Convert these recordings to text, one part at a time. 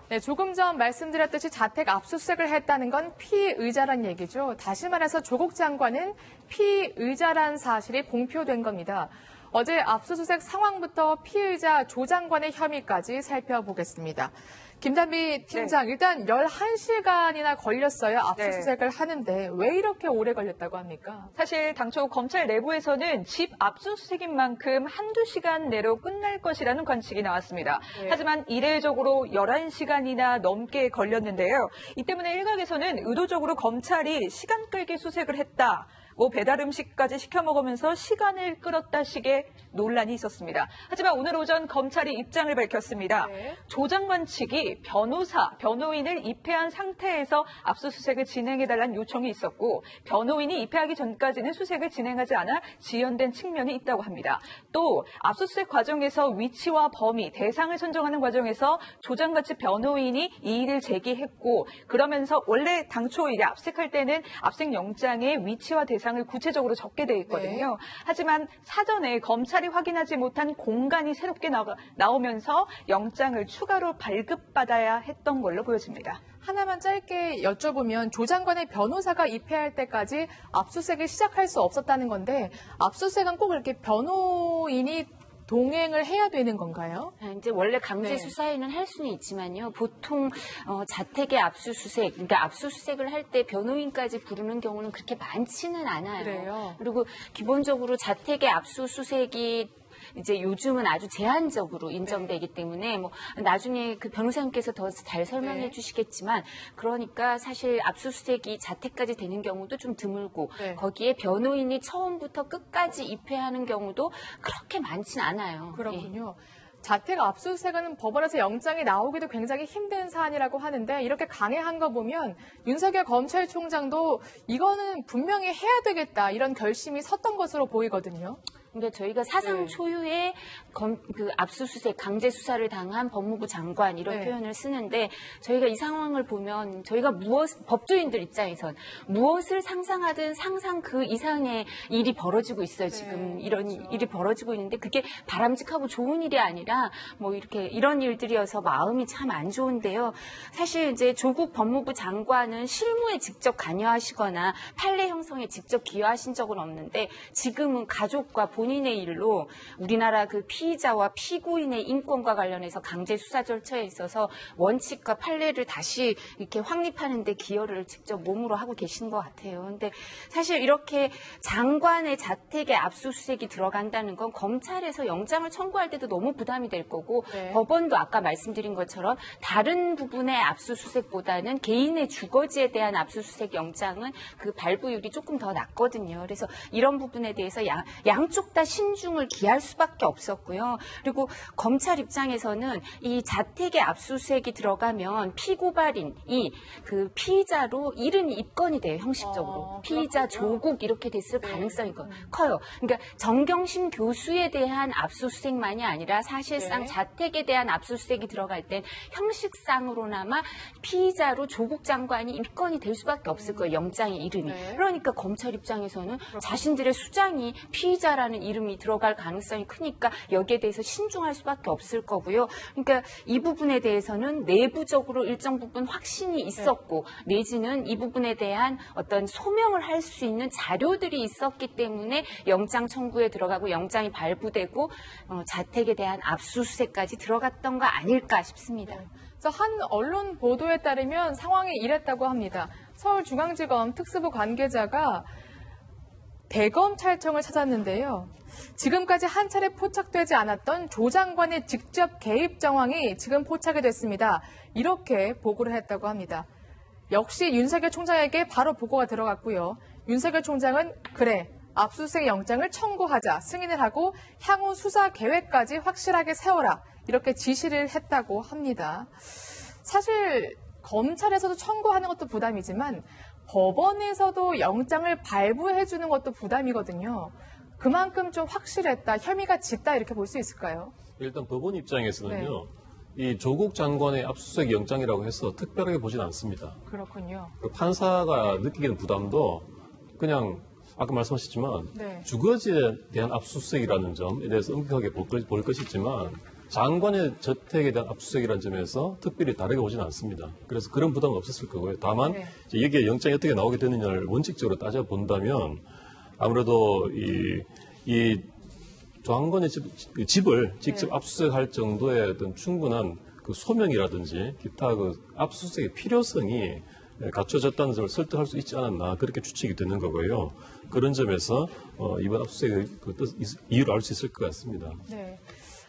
네, 조금 전 말씀드렸듯이 자택 압수수색을 했다는 건 피의자란 얘기죠. 다시 말해서 조국 장관은 피의자란 사실이 공표된 겁니다. 어제 압수수색 상황부터 피의자 조 장관의 혐의까지 살펴보겠습니다. 김단비 팀장, 일단 11시간이나 걸렸어요. 압수수색을 하는데 왜 이렇게 오래 걸렸다고 합니까? 사실 당초 검찰 내부에서는 집 압수수색인 만큼 한두 시간 내로 끝날 것이라는 관측이 나왔습니다. 하지만 이례적으로 11시간이나 넘게 걸렸는데요. 이 때문에 일각에서는 의도적으로 검찰이 시간 끌기 수색을 했다. 배달 음식까지 시켜 먹으면서 시간을 끌었다 식의 논란이 있었습니다. 하지만 오늘 오전 검찰이 입장을 밝혔습니다. 조 장관 측이 변호인을 입회한 상태에서 압수수색을 진행해달라는 요청이 있었고 변호인이 입회하기 전까지는 수색을 진행하지 않아 지연된 측면이 있다고 합니다. 또 압수수색 과정에서 위치와 범위, 대상을 선정하는 과정에서 조 장관 측 변호인이 이의를 제기했고 그러면서 원래 당초 이제 압색할 때는 압색 영장의 위치와 대상을 구체적으로 적게 돼 있거든요. 하지만 사전에 검찰이 확인하지 못한 공간이 새롭게 나오면서 영장을 추가로 발급받아야 했던 걸로 보여집니다. 하나만 짧게 여쭤보면 조 장관의 변호사가 입회할 때까지 압수수색을 시작할 수 없었다는 건데 압수수색은 꼭 이렇게 변호인이 동행을 해야 되는 건가요? 이제 원래 강제 수사에는 할 수는 있지만요. 보통 자택의 압수수색, 그러니까 압수수색을 할 때 변호인까지 부르는 경우는 그렇게 많지는 않아요. 그래요? 그리고 기본적으로 자택의 압수수색이 이제 요즘은 아주 제한적으로 인정되기 때문에 나중에 그 변호사님께서 더 잘 설명해 주시겠지만 그러니까 사실 압수수색이 자택까지 되는 경우도 좀 드물고 거기에 변호인이 처음부터 끝까지 입회하는 경우도 그렇게 많진 않아요. 그렇군요. 자택 압수수색은 법원에서 영장이 나오기도 굉장히 힘든 사안이라고 하는데 이렇게 강행한 거 보면 윤석열 검찰총장도 이거는 분명히 해야 되겠다 이런 결심이 섰던 것으로 보이거든요. 그러니까 저희가 사상 초유의 그 압수수색, 강제 수사를 당한 법무부 장관 이런 표현을 쓰는데 저희가 이 상황을 보면 저희가 법조인들 입장에선 무엇을 상상하든 상상 그 이상의 일이 벌어지고 있어요. 지금 이런 일이 벌어지고 있는데 그게 바람직하고 좋은 일이 아니라 이런 일들이어서 마음이 참 안 좋은데요. 사실 이제 조국 법무부 장관은 실무에 직접 관여하시거나 판례 형성에 직접 기여하신 적은 없는데 지금은 가족과 본인의 일로 우리나라 그 피의자와 피고인의 인권과 관련해서 강제 수사 절차에 있어서 원칙과 판례를 다시 이렇게 확립하는 데 기여를 직접 몸으로 하고 계신 것 같아요. 근데 사실 이렇게 장관의 자택에 압수수색이 들어간다는 건 검찰에서 영장을 청구할 때도 너무 부담이 될 거고 법원도 아까 말씀드린 것처럼 다른 부분의 압수수색보다는 개인의 주거지에 대한 압수수색 영장은 그 발부율이 조금 더 낮거든요. 그래서 이런 부분에 대해서 양쪽 다 신중을 기할 수밖에 없었고요. 그리고 검찰 입장에서는 이 자택에 압수수색이 들어가면 피고발인이 그 피의자로 이름이 입건이 돼요. 형식적으로. 피의자 조국 이렇게 됐을 가능성이 커요. 그러니까 정경심 교수에 대한 압수수색만이 아니라 사실상 자택에 대한 압수수색이 들어갈 땐 형식상으로나마 피의자로 조국 장관이 입건이 될 수밖에 없을 거예요. 영장의 이름이. 그러니까 검찰 입장에서는 자신들의 수장이 피의자라는 이름이 들어갈 가능성이 크니까 여기에 대해서 신중할 수밖에 없을 거고요. 그러니까 이 부분에 대해서는 내부적으로 일정 부분 확신이 있었고 내지는 이 부분에 대한 어떤 소명을 할 수 있는 자료들이 있었기 때문에 영장 청구에 들어가고 영장이 발부되고 자택에 대한 압수수색까지 들어갔던 거 아닐까 싶습니다. 그래서 한 언론 보도에 따르면 상황이 이랬다고 합니다. 서울중앙지검 특수부 관계자가 대검찰청을 찾았는데요. 지금까지 한 차례 포착되지 않았던 조 장관의 직접 개입 정황이 지금 포착이 됐습니다. 이렇게 보고를 했다고 합니다. 역시 윤석열 총장에게 바로 보고가 들어갔고요. 윤석열 총장은 그래, 압수수색 영장을 청구하자 승인을 하고 향후 수사 계획까지 확실하게 세워라 이렇게 지시를 했다고 합니다. 사실 검찰에서도 청구하는 것도 부담이지만 법원에서도 영장을 발부해 주는 것도 부담이거든요. 그만큼 좀 확실했다, 혐의가 짙다 이렇게 볼 수 있을까요? 일단 법원 입장에서는요. 이 조국 장관의 압수수색 영장이라고 해서 특별하게 보진 않습니다. 그렇군요. 판사가 느끼는 부담도 그냥 아까 말씀하셨지만 주거지에 대한 압수수색이라는 점에 대해서 엄격하게 볼 것이지만 장관의 저택에 대한 압수수색이라는 점에서 특별히 다르게 보지는 않습니다. 그래서 그런 부담은 없었을 거고요. 다만 네. 이제 여기에 영장이 어떻게 나오게 되느냐를 원칙적으로 따져본다면 아무래도 이 장관의 집을 직접 압수수색할 정도의 어떤 충분한 그 소명이라든지 기타 그 압수수색의 필요성이 갖춰졌다는 점을 설득할 수 있지 않았나 그렇게 추측이 되는 거고요. 그런 점에서 이번 압수수색의 이유를 알 수 있을 것 같습니다. 네.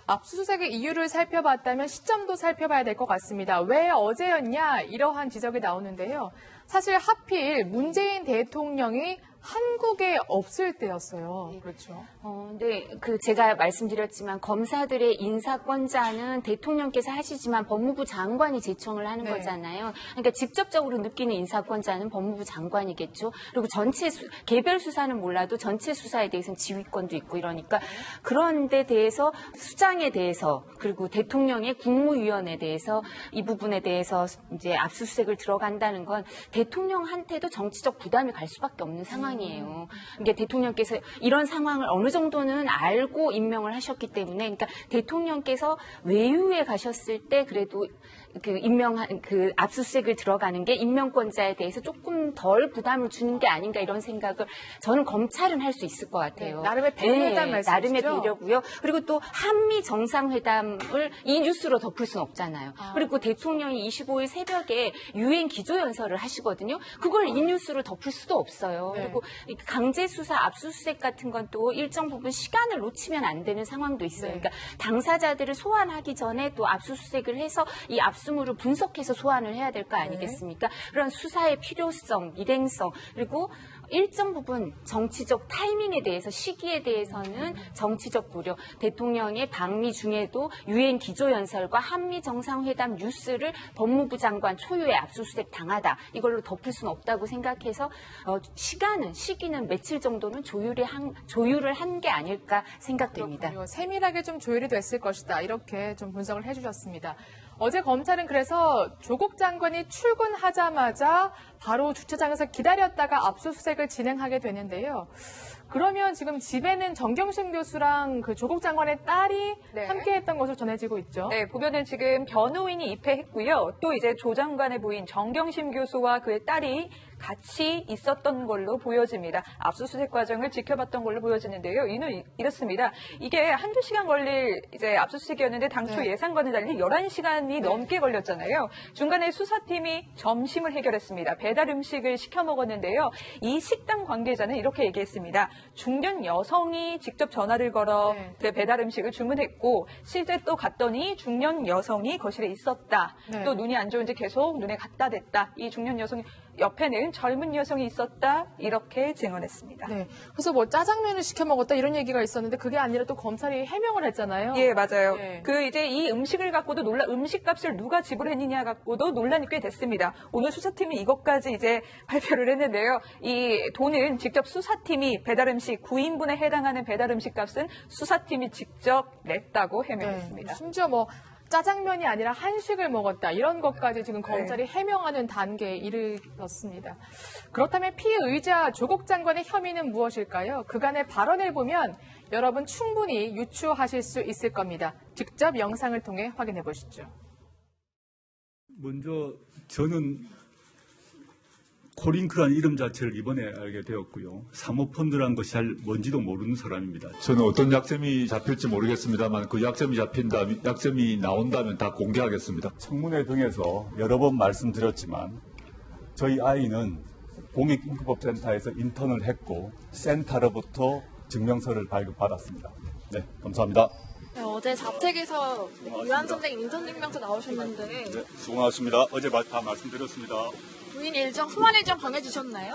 압수수색의 이유를 살펴봤다면 시점도 살펴봐야 될 것 같습니다. 왜 어제였냐 이러한 지적이 나오는데요. 사실 하필 문재인 대통령이 한국에 없을 때였어요. 그렇죠. 네, 제가 말씀드렸지만 검사들의 인사권자는 대통령께서 하시지만 법무부 장관이 제청을 하는 네. 거잖아요. 그러니까 직접적으로 느끼는 인사권자는 법무부 장관이겠죠. 그리고 개별 수사는 몰라도 전체 수사에 대해서는 지휘권도 있고 이러니까 그런 데 대해서 수장에 대해서 그리고 대통령의 국무위원에 대해서 이 부분에 대해서 이제 압수수색을 들어간다는 건 대통령한테도 정치적 부담이 갈 수밖에 없는 상황이에요. 그러니까 대통령께서 이런 상황을 어느 정도는 알고 임명을 하셨기 때문에, 그러니까 대통령께서 외유에 가셨을 때 그래도 그 압수수색을 들어가는 게 임명권자에 대해서 조금 덜 부담을 주는 게 아닌가 이런 생각을 저는 검찰은 할 수 있을 것 같아요. 네, 나름의 배려단 말씀이시죠? 나름의 배려고요. 그리고 또 한미 정상회담을 이 뉴스로 덮을 수는 없잖아요. 그리고 대통령이 25일 새벽에 유엔 기조연설을 하시거든요. 그걸 이 뉴스로 덮을 수도 없어요. 네. 그리고 강제 수사, 압수수색 같은 건 또 일정 부분 시간을 놓치면 안 되는 상황도 있어요. 네. 그러니까 당사자들을 소환하기 전에 또 압수수색을 해서 이 압수물을 분석해서 소환을 해야 될 거 아니겠습니까? 그런 수사의 필요성, 일행성, 그리고 일정 부분 정치적 타이밍에 대해서, 시기에 대해서는 정치적 고려, 대통령의 방미 중에도 유엔 기조연설과 한미 정상회담 뉴스를 법무부 장관 초유의 압수수색 당하다, 이걸로 덮을 수는 없다고 생각해서 시기는 며칠 정도는 조율을 한 게 아닐까 생각됩니다. 그렇군요. 세밀하게 좀 조율이 됐을 것이다. 이렇게 좀 분석을 해주셨습니다. 어제 검찰은 그래서 조국 장관이 출근하자마자 바로 주차장에서 기다렸다가 압수수색을 진행하게 되는데요. 그러면 지금 집에는 정경심 교수랑 그 조국 장관의 딸이 네. 함께했던 것으로 전해지고 있죠. 네, 보면은 지금 변호인이 입회했고요. 또 이제 조 장관의 부인 정경심 교수와 그의 딸이 같이 있었던 걸로 보여집니다. 압수수색 과정을 지켜봤던 걸로 보여지는데요. 이는 이렇습니다. 이게 한두 시간 걸릴 이제 압수수색이었는데 당초 네. 예상과는 달리 11시간이 넘게 걸렸잖아요. 중간에 수사팀이 점심을 해결했습니다. 배달 음식을 시켜 먹었는데요. 이 식당 관계자는 이렇게 얘기했습니다. 중년 여성이 직접 전화를 걸어 네. 그 배달 음식을 주문했고 실제 또 갔더니 중년 여성이 거실에 있었다. 네. 또 눈이 안 좋은지 계속 눈에 갖다 댔다. 이 중년 여성이 옆에는 젊은 여성이 있었다. 이렇게 증언했습니다. 네. 그래서 뭐 짜장면을 시켜 먹었다 이런 얘기가 있었는데 그게 아니라 또 검찰이 해명을 했잖아요. 예, 맞아요. 네. 이제 이 음식을 갖고도 음식값을 누가 지불했느냐 갖고도 논란이 꽤 됐습니다. 오늘 수사팀이 이것까지 이제 발표를 했는데요. 이 돈은 직접 수사팀이 배달음식 9인분에 해당하는 배달음식 값은 수사팀이 직접 냈다고 해명했습니다. 네. 심지어 뭐 짜장면이 아니라 한식을 먹었다 이런 것까지 지금 검찰이 해명하는 단계에 이르렀습니다. 그렇다면 피의자 조국 장관의 혐의는 무엇일까요? 그간의 발언을 보면 여러분 충분히 유추하실 수 있을 겁니다. 직접 영상을 통해 확인해 보시죠. 먼저 저는 코링크라는 이름 자체를 이번에 알게 되었고요. 사모펀드라는 것이 잘 뭔지도 모르는 사람입니다. 저는 어떤 약점이 잡힐지 모르겠습니다만 그 약점이 나온다면 다 공개하겠습니다. 청문회 등에서 여러 번 말씀드렸지만 저희 아이는 공익인권법센터에서 인턴을 했고 센터로부터 증명서를 발급받았습니다. 네, 감사합니다. 네, 어제 자택에서 유한 선생님 인턴 증명서 나오셨는데 네, 수고하셨습니다. 어제 다 말씀드렸습니다. 부인 일정, 소환 일정 정해주셨나요?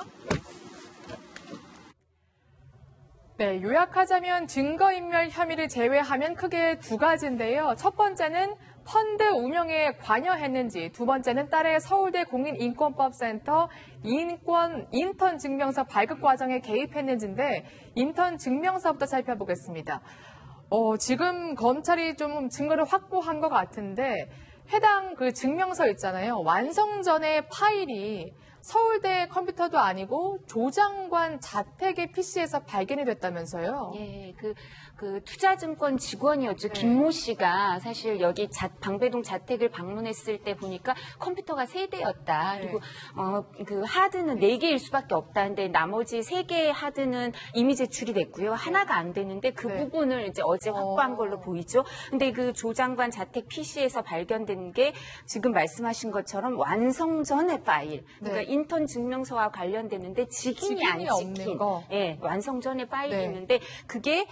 네, 요약하자면 증거인멸 혐의를 제외하면 크게 두 가지인데요. 첫 번째는 펀드 운영에 관여했는지, 두 번째는 딸의 서울대 공인인권법센터 인턴 증명서 발급 과정에 개입했는지인데 인턴 증명서부터 살펴보겠습니다. 지금 검찰이 좀 증거를 확보한 것 같은데 해당 그 증명서 있잖아요. 완성 전에 파일이 서울대 컴퓨터도 아니고 조 장관 자택의 PC에서 발견이 됐다면서요? 예, 그 투자증권 직원이었죠. 네. 김모 씨가 사실 여기 방배동 자택을 방문했을 때 보니까 컴퓨터가 3대였다. 네. 그리고 그 하드는 4개일 수밖에 없다는데 나머지 3개의 하드는 이미 제출이 됐고요. 하나가 안 되는데 그 네. 부분을 이제 어제 확보한 걸로 보이죠. 근데 그 조 장관 자택 PC에서 발견된 게 지금 말씀하신 것처럼 완성 전의 파일. 그러니까 네. 인턴 증명서와 관련되는데 직인이 안 직인이 없는 찍힌 거. 예, 완성 전의 파일이 네. 있는데 그게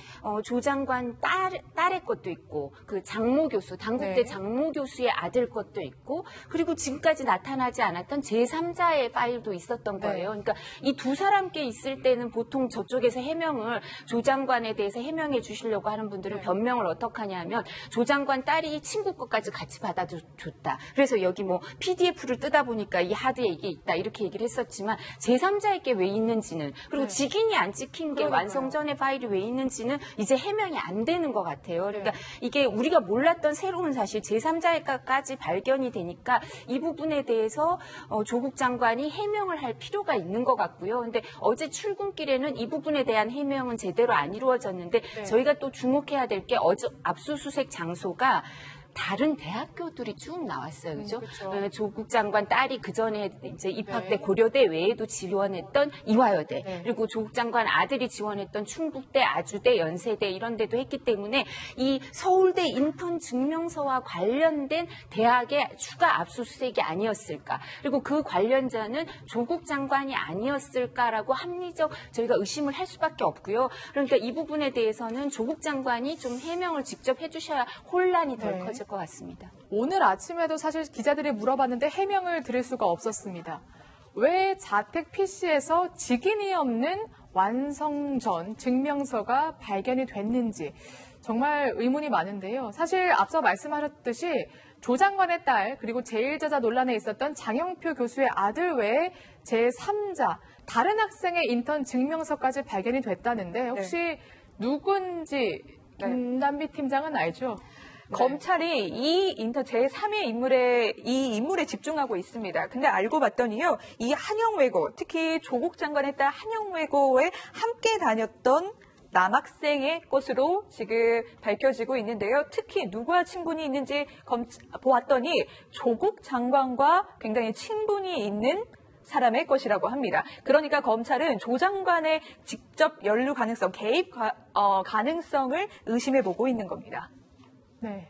조 장관 딸의 것도 있고 그 장모 교수, 당국대 네. 장모 교수의 아들 것도 있고 그리고 지금까지 나타나지 않았던 제3자의 파일도 있었던 네. 거예요. 그러니까 이 두 사람께 있을 때는 보통 저쪽에서 해명을 조 장관에 대해서 해명해 주시려고 하는 분들은 네. 변명을 어떻게 하냐면 조 장관 딸이 친구 것까지 같이 받아줬다. 그래서 여기 뭐 PDF를 뜯다 보니까 이 하드에 이게 있다 이렇게 얘기를 했었지만 제3자에게 왜 있는지는 그리고 네. 직인이 안 찍힌 게 그러니까요. 완성전의 파일이 왜 있는지는 이제 해명이 안 되는 것 같아요. 그러니까 네. 이게 우리가 몰랐던 새로운 사실 제3자에까지 발견이 되니까 이 부분에 대해서 조국 장관이 해명을 할 필요가 있는 것 같고요. 근데 어제 출근길에는 이 부분에 대한 해명은 제대로 안 이루어졌는데 네. 저희가 또 주목해야 될 게 어제 압수수색 장소가 다른 대학교들이 쭉 나왔어요. 그죠? 그렇죠. 조국 장관 딸이 그 전에 이제 입학대 네. 고려대 외에도 지원했던 이화여대, 네. 그리고 조국 장관 아들이 지원했던 충북대, 아주대, 연세대 이런 데도 했기 때문에 이 서울대 인턴 증명서와 관련된 대학의 추가 압수수색이 아니었을까? 그리고 그 관련자는 조국 장관이 아니었을까라고 합리적 저희가 의심을 할 수밖에 없고요. 그러니까 이 부분에 대해서는 조국 장관이 좀 해명을 직접 해주셔야 혼란이 덜 네. 커질 것 같습니다. 오늘 아침에도 사실 기자들이 물어봤는데 해명을 들을 수가 없었습니다. 왜 자택 PC에서 직인이 없는 완성전 증명서가 발견이 됐는지 정말 의문이 많은데요. 사실 앞서 말씀하셨듯이 조 장관의 딸 그리고 제1저자 논란에 있었던 장영표 교수의 아들 외에 제3자 다른 학생의 인턴 증명서까지 발견이 됐다는데 혹시 누군지 김단비 팀장은 알죠? 검찰이 이 제3의 인물에 집중하고 있습니다. 근데 알고 봤더니요, 이 한영외고, 특히 조국 장관의 딸 한영외고에 함께 다녔던 남학생의 것으로 지금 밝혀지고 있는데요. 특히 누구와 친분이 있는지 보았더니 조국 장관과 굉장히 친분이 있는 사람의 것이라고 합니다. 그러니까 검찰은 조 장관의 직접 연루 가능성, 개입 가능성을 의심해보고 있는 겁니다. 네.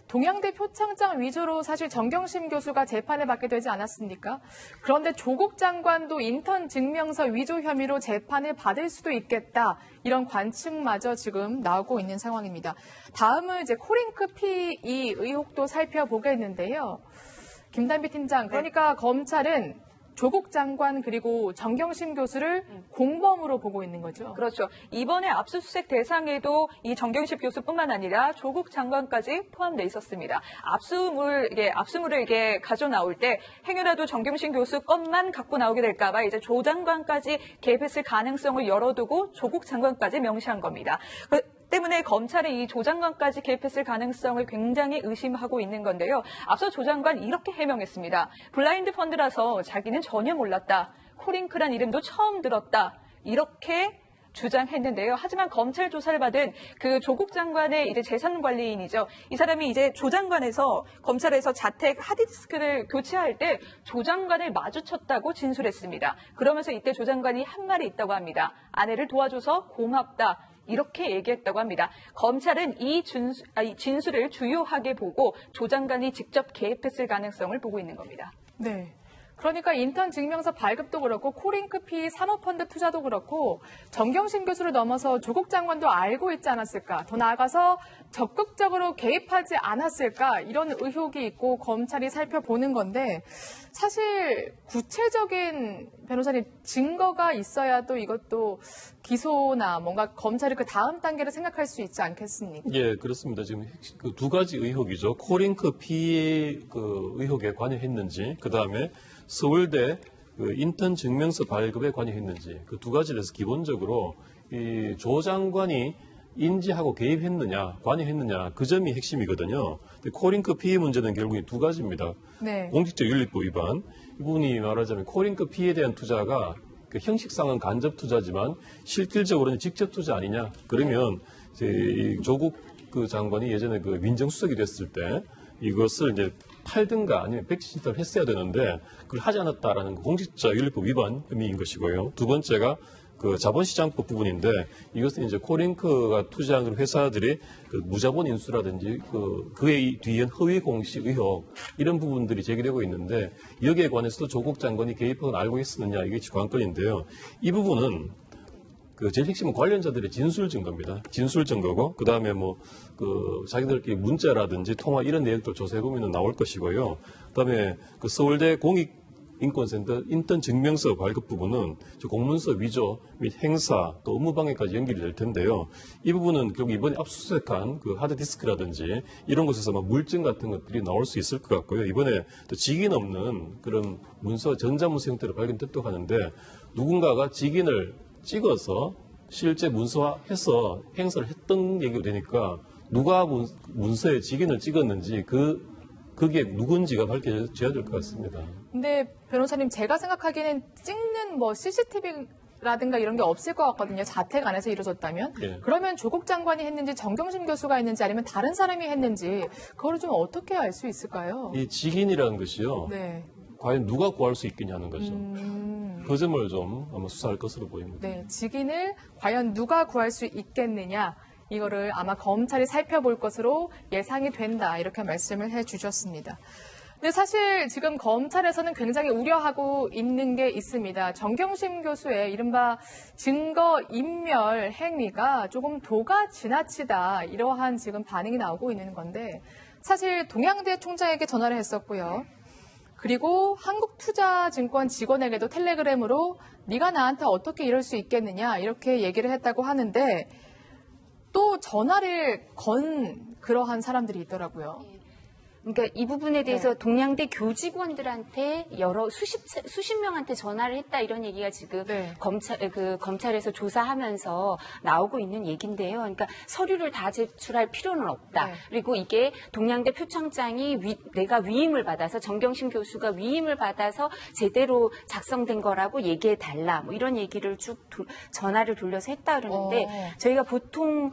동양대 표창장 위조로 사실 정경심 교수가 재판을 받게 되지 않았습니까? 그런데 조국 장관도 인턴 증명서 위조 혐의로 재판을 받을 수도 있겠다. 이런 관측마저 지금 나오고 있는 상황입니다. 다음은 이제 코링크 PE 의혹도 살펴보겠는데요. 김단비 팀장, 그러니까 검찰은 조국 장관 그리고 정경심 교수를 공범으로 보고 있는 거죠. 그렇죠. 이번에 압수수색 대상에도 이 정경심 교수뿐만 아니라 조국 장관까지 포함돼 있었습니다. 압수물을 가져 나올 때 행여라도 정경심 교수 것만 갖고 나오게 될까봐 이제 조 장관까지 개입했을 가능성을 열어두고 조국 장관까지 명시한 겁니다. 때문에 검찰은 이 조 장관까지 개입했을 가능성을 굉장히 의심하고 있는 건데요. 앞서 조 장관 이렇게 해명했습니다. 블라인드 펀드라서 자기는 전혀 몰랐다. 코링크란 이름도 처음 들었다. 이렇게 주장했는데요. 하지만 검찰 조사를 받은 그 조국 장관의 이제 재산 관리인이죠. 이 사람이 이제 조 장관에서 검찰에서 자택 하드디스크를 교체할 때 조 장관을 마주쳤다고 진술했습니다. 그러면서 이때 조 장관이 한 말이 있다고 합니다. 아내를 도와줘서 고맙다. 이렇게 얘기했다고 합니다. 검찰은 이 진술을 주요하게 보고 조 장관이 직접 개입했을 가능성을 보고 있는 겁니다. 네. 그러니까 인턴 증명서 발급도 그렇고 코링크 PE 사모펀드 투자도 그렇고 정경심 교수를 넘어서 조국 장관도 알고 있지 않았을까? 더 나아가서 적극적으로 개입하지 않았을까? 이런 의혹이 있고 검찰이 살펴보는 건데 사실 구체적인 변호사님 증거가 있어야 또 이것도 기소나 뭔가 검찰이 그 다음 단계를 생각할 수 있지 않겠습니까? 예, 그렇습니다. 지금 그 두 가지 의혹이죠. 코링크 PE 그 의혹에 관여했는지, 그 다음에 서울대 그 인턴 증명서 발급에 관여했는지 그 두 가지에 대해서 기본적으로 이 조 장관이 인지하고 개입했느냐, 관여했느냐, 그 점이 핵심이거든요. 근데 코링크 피해 문제는 결국에 두 가지입니다. 네. 공직적 윤리법 위반. 이 부분이 말하자면 코링크 피해에 대한 투자가 그 형식상은 간접 투자지만 실질적으로는 직접 투자 아니냐. 그러면 이제 이 조국 그 장관이 예전에 그 민정수석이 됐을 때 이것을 이제 팔든가 아니면 백지신탁을 했어야 되는데 그걸 하지 않았다라는 그 공직자 윤리법 위반 혐의인 것이고요. 두 번째가 그 자본시장법 부분인데 이것은 이제 코링크가 투자한 회사들이 그 무자본 인수라든지 그에 뒤엔 허위 공시 의혹 이런 부분들이 제기되고 있는데 여기에 관해서도 조국 장관이 개입한 걸 알고 있었느냐 이게 관건인데요. 이 부분은 그 제일 핵심은 관련자들의 진술 증거입니다. 진술 증거고 그 다음에 뭐 그 자기들끼리 문자라든지 통화 이런 내용들 조사해 보면 나올 것이고요. 그 다음에 그 서울대 공익인권센터 인턴 증명서 발급 부분은 공문서 위조 및 행사 또 업무방해까지 연결이 될 텐데요. 이 부분은 결국 이번에 압수수색한 그 하드디스크라든지 이런 곳에서 막 물증 같은 것들이 나올 수 있을 것 같고요. 이번에 또 직인 없는 그런 문서 전자문서 형태로 발견됐다고 하는데 누군가가 직인을 찍어서 실제 문서화해서 행사를 했던 얘기가 되니까 누가 문서에 직인을 찍었는지 그게 누군지가 밝혀져야 될 것 같습니다. 근데 변호사님 제가 생각하기에는 찍는 뭐 CCTV라든가 이런 게 없을 것 같거든요. 자택 안에서 이루어졌다면. 예. 그러면 조국 장관이 했는지 정경심 교수가 했는지 아니면 다른 사람이 했는지 그거를 좀 어떻게 알 수 있을까요? 이 직인이라는 것이요. 네. 과연 누가 구할 수 있겠냐는 거죠. 그 점을 좀 아마 수사할 것으로 보입니다. 네, 직인을 과연 누가 구할 수 있겠느냐 이거를 아마 검찰이 살펴볼 것으로 예상이 된다 이렇게 말씀을 해주셨습니다. 근데 사실 지금 검찰에서는 굉장히 우려하고 있는 게 있습니다. 정경심 교수의 이른바 증거인멸 행위가 조금 도가 지나치다 이러한 지금 반응이 나오고 있는 건데 사실 동양대 총장에게 전화를 했었고요. 그리고 한국투자증권 직원에게도 텔레그램으로 네가 나한테 어떻게 이럴 수 있겠느냐 이렇게 얘기를 했다고 하는데 또 전화를 건 그러한 사람들이 있더라고요. 그러니까 이 부분에 대해서 동양대 교직원들한테 수십 명한테 전화를 했다 이런 얘기가 지금 네. 검찰에서 조사하면서 나오고 있는 얘기인데요. 그러니까 서류를 다 제출할 필요는 없다. 네. 그리고 이게 동양대 표창장이 내가 위임을 받아서 정경심 교수가 위임을 받아서 제대로 작성된 거라고 얘기해 달라. 뭐 이런 얘기를 쭉 전화를 돌려서 했다 그러는데 저희가 보통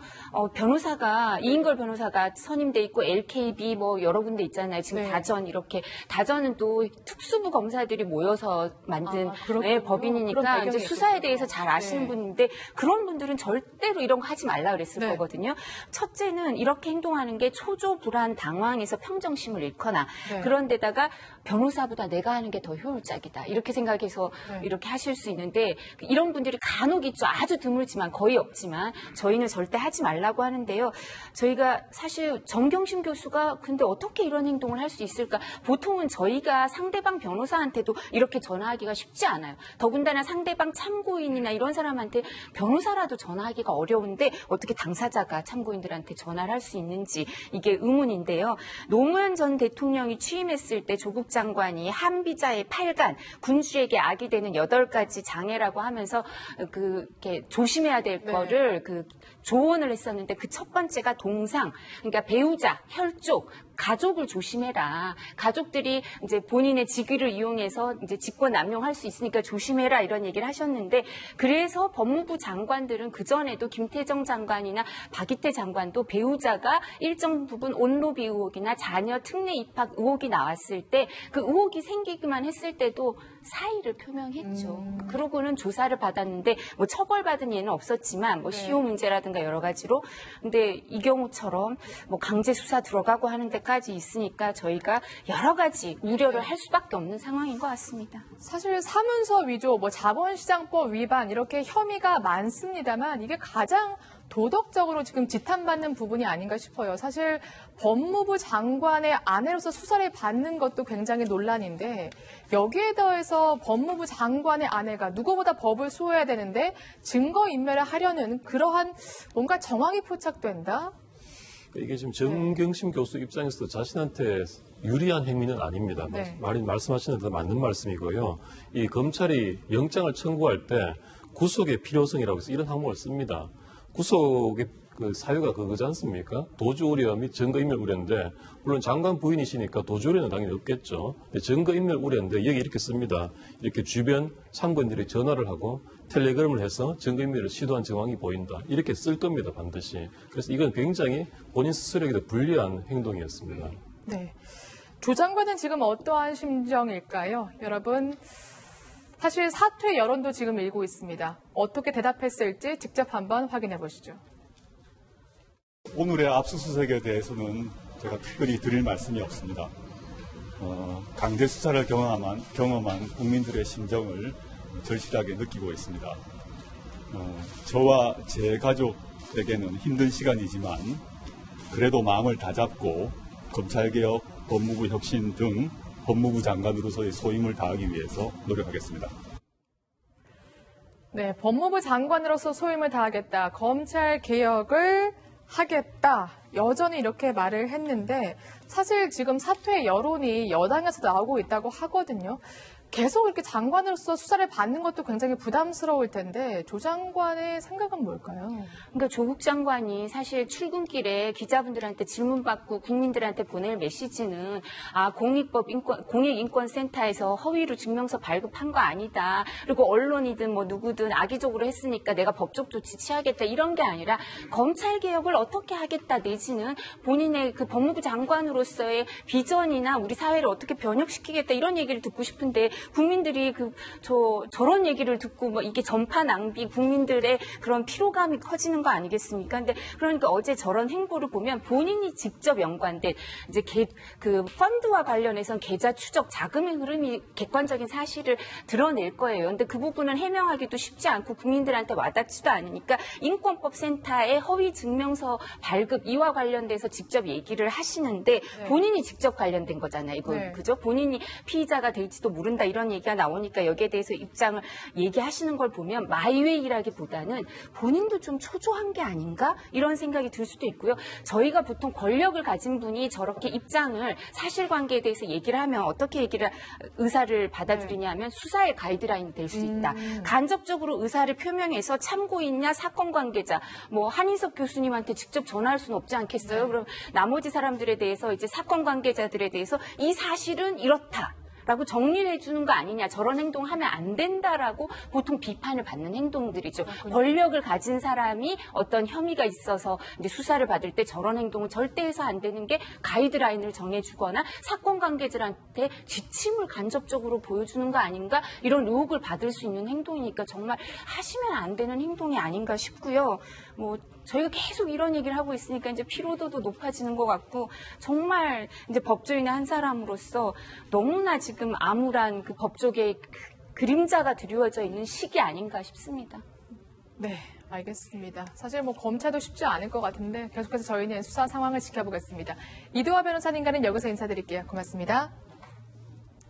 변호사가 이인걸 변호사가 선임돼 있고 LKB 뭐 여러 군데 있잖아요. 지금 네. 다전 이렇게 다전은 또 특수부 검사들이 모여서 만든 그렇군요. 법인이니까 그런 이제 배경이 수사에 있었군요. 대해서 잘 아시는 네. 분인데 그런 분들은 절대로 이런 거 하지 말라 그랬을 네. 거거든요. 첫째는 이렇게 행동하는 게 초조 불안 당황해서 평정심을 잃거나 네. 그런데다가 변호사보다 내가 하는 게 더 효율적이다 이렇게 생각해서 네. 이렇게 하실 수 있는데 이런 분들이 간혹 있죠. 아주 드물지만 거의 없지만 저희는 절대 하지 말라고 하는데요. 저희가 사실 정경심 교수가 근데 어떻게 이런 행동을 할 수 있을까? 보통은 저희가 상대방 변호사한테도 이렇게 전화하기가 쉽지 않아요. 더군다나 상대방 참고인이나 이런 사람한테 변호사라도 전화하기가 어려운데 어떻게 당사자가 참고인들한테 전화를 할 수 있는지 이게 의문인데요. 노무현 전 대통령이 취임했을 때 조국 장관이 한비자의 8간, 군주에게 악이 되는 8가지 장애라고 하면서 이렇게 조심해야 될 거를 조언을 했었는데 그 첫 번째가 동상, 그러니까 배우자, 혈족, 가족을 조심해라. 가족들이 이제 본인의 직위를 이용해서 이제 직권 남용할 수 있으니까 조심해라 이런 얘기를 하셨는데 그래서 법무부 장관들은 그전에도 김태정 장관이나 박이태 장관도 배우자가 일정 부분 온로비 의혹이나 자녀 특례 입학 의혹이 나왔을 때 그 의혹이 생기기만 했을 때도 사의를 표명했죠. 그러고는 조사를 받았는데 뭐 처벌받은 예는 없었지만 뭐 시효 문제라든가 여러 가지로 근데 이 경우처럼 뭐 강제 수사 들어가고 하는 데까지 있으니까 저희가 여러 가지 우려를 할 수밖에 없는 상황인 것 같습니다. 사실 사문서 위조, 뭐 자본시장법 위반 이렇게 혐의가 많습니다만 이게 가장 도덕적으로 지금 지탄받는 부분이 아닌가 싶어요. 사실 법무부 장관의 아내로서 수사를 받는 것도 굉장히 논란인데 여기에 더해서 법무부 장관의 아내가 누구보다 법을 수호해야 되는데 증거인멸을 하려는 그러한 뭔가 정황이 포착된다? 이게 지금 정경심 교수 입장에서도 자신한테 유리한 행위는 아닙니다. 네. 말씀하시는 데 맞는 말씀이고요. 이 검찰이 영장을 청구할 때 구속의 필요성이라고 해서 이런 항목을 씁니다. 구속의 그 사유가 그거지 않습니까? 도주 우려 및 증거인멸 우려인데, 물론 장관 부인이시니까 도주 우려는 당연히 없겠죠. 근데 증거인멸 우려인데 여기 이렇게 씁니다. 이렇게 주변 참고인들이 전화를 하고 텔레그램을 해서 증거인멸을 시도한 정황이 보인다. 이렇게 쓸 겁니다, 반드시. 그래서 이건 굉장히 본인 스스로에게도 불리한 행동이었습니다. 네. 조 장관은 지금 어떠한 심정일까요? 여러분, 사실 사퇴 여론도 지금 일고 있습니다. 어떻게 대답했을지 직접 한번 확인해 보시죠. 오늘의 압수수색에 대해서는 제가 특별히 드릴 말씀이 없습니다. 강제 수사를 경험한 국민들의 심정을 절실하게 느끼고 있습니다. 저와 제 가족에게는 힘든 시간이지만 그래도 마음을 다잡고 검찰개혁, 법무부 혁신 등 법무부 장관으로서의 소임을 다하기 위해서 노력하겠습니다. 네, 법무부 장관으로서 소임을 다하겠다. 검찰 개혁을 하겠다. 여전히 이렇게 말을 했는데 사실 지금 사퇴 여론이 여당에서 나오고 있다고 하거든요. 계속 이렇게 장관으로서 수사를 받는 것도 굉장히 부담스러울 텐데 조 장관의 생각은 뭘까요? 그러니까 조국 장관이 사실 출근길에 기자분들한테 질문받고 국민들한테 보낼 메시지는 공익인권센터에서 허위로 증명서 발급한 거 아니다. 그리고 언론이든 뭐 누구든 악의적으로 했으니까 내가 법적 조치 취하겠다 이런 게 아니라 검찰 개혁을 어떻게 하겠다 내지는 본인의 그 법무부 장관으로서의 비전이나 우리 사회를 어떻게 변혁시키겠다 이런 얘기를 듣고 싶은데 국민들이 저런 얘기를 듣고 뭐 이게 전파 낭비, 국민들의 그런 피로감이 커지는 거 아니겠습니까? 근데 그러니까 어제 저런 행보를 보면 본인이 직접 연관된 이제 그 펀드와 관련해서는 계좌 추적 자금의 흐름이 객관적인 사실을 드러낼 거예요. 근데 그 부분은 해명하기도 쉽지 않고 국민들한테 와닿지도 않으니까 인권법 센터의 허위 증명서 발급 이와 관련돼서 직접 얘기를 하시는데 본인이 직접 관련된 거잖아요. 이거 그죠? 본인이 피의자가 될지도 모른다. 이런 얘기가 나오니까 여기에 대해서 입장을 얘기하시는 걸 보면 마이웨이라기보다는 본인도 좀 초조한 게 아닌가 이런 생각이 들 수도 있고요. 저희가 보통 권력을 가진 분이 저렇게 입장을 사실관계에 대해서 얘기를 하면 어떻게 의사를 받아들이냐면 수사의 가이드라인이 될 수 있다. 간접적으로 의사를 표명해서 참고인이나 사건 관계자 뭐 한인석 교수님한테 직접 전화할 수는 없지 않겠어요? 그럼 나머지 사람들에 대해서 이제 사건 관계자들에 대해서 이 사실은 이렇다. 라고 정리를 해주는 거 아니냐. 저런 행동하면 안 된다라고 보통 비판을 받는 행동들이죠. 권력을 가진 사람이 어떤 혐의가 있어서 이제 수사를 받을 때 저런 행동은 절대 해서 안 되는 게 가이드라인을 정해주거나 사건 관계자들한테 지침을 간접적으로 보여주는 거 아닌가 이런 의혹을 받을 수 있는 행동이니까 정말 하시면 안 되는 행동이 아닌가 싶고요. 뭐 저희가 계속 이런 얘기를 하고 있으니까 이제 피로도도 높아지는 것 같고 정말 이제 법조인의 한 사람으로서 너무나 지금 암울한 그 법조계의 그림자가 드리워져 있는 시기 아닌가 싶습니다. 네, 알겠습니다. 사실 뭐 검찰도 쉽지 않을 것 같은데 계속해서 저희는 수사 상황을 지켜보겠습니다. 이두화 변호사님과는 여기서 인사드릴게요. 고맙습니다.